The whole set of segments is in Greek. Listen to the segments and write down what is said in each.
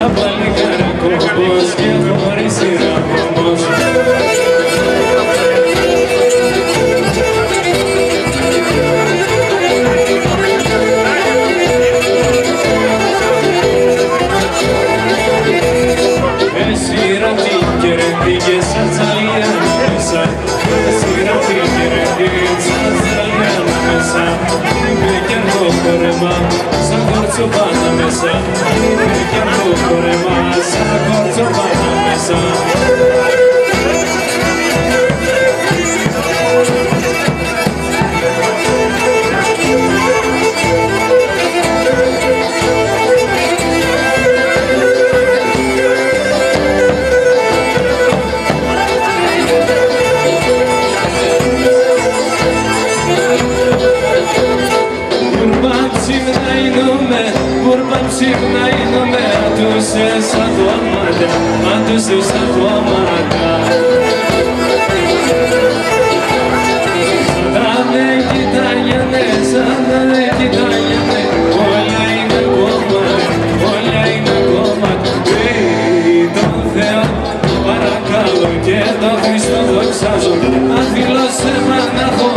Παλικάρικος και χωρίς σειρά όμως. Εσύ ρατή και ρεντήκες σαν τσαλιά μέσα. Εσύ ρατή και ρεντήκες σαν τσαλιά μέσα. Είμαι κι εγώ χορεμά σαν κορτσοπάνα μέσα. Είμαι κι εγώ χορεμά σαν κορτσοπάνα μέσα. Ψυχναείνομαι, ατούσες σαν το αμάτα, ατούσες σαν το αμάτα. Σαν με κοιτάγανε, σαν με κοιτάγανε, όλα είναι κόμματα, όλα είναι κόμματα. Τον Θεό παρακαλώ και τον Χριστό δοξάζω, αφιλώσαι μανάχο,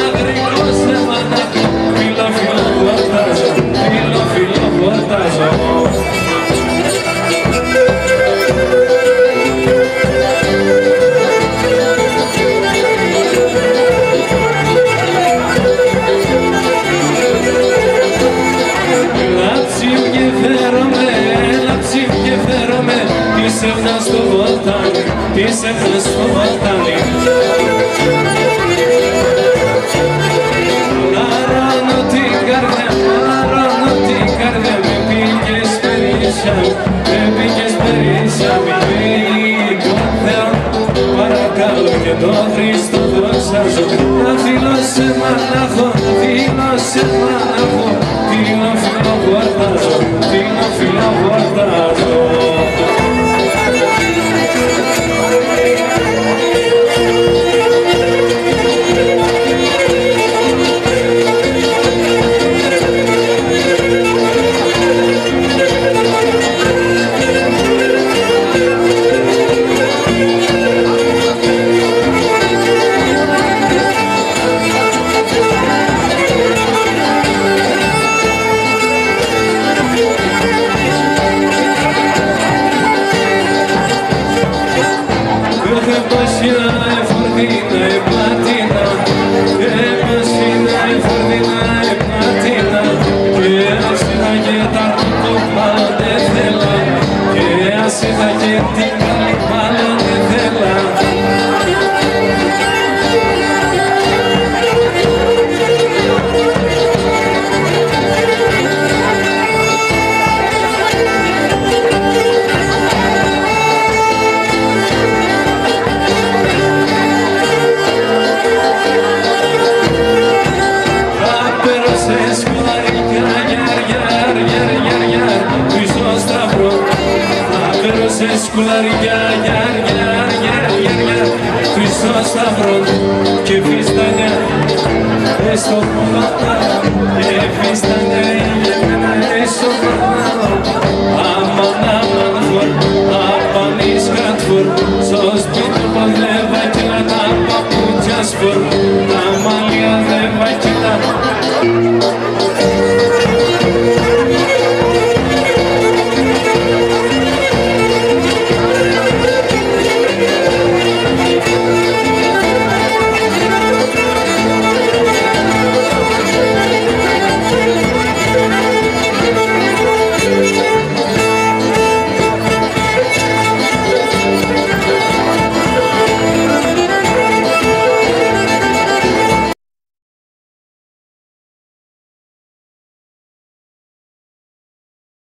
αγρικώσαι μανάχο, φίλο φίλο χορτάζω, φίλο φίλο χορτάζω. Πίσευνα στο βοτάνι, πίσευνα στο βοτάνι. Αρώνω την καρδιά, αρώνω την καρδιά. Με πήγες περίσσια, με πήγες περίσσια. Μην τον Θεό παρακαλώ και τον Χριστό δοξάζω. Να φίλω σε μανάχο, να φίλω σε μανάχο. Φίλο φίλο χορτάζω, φίλο φίλο χορτάζω. Σκουλαριά, Χριστός σταυρόν και φίστανια στο κομμάτι και φίστανια για μένα στο κομμάτι.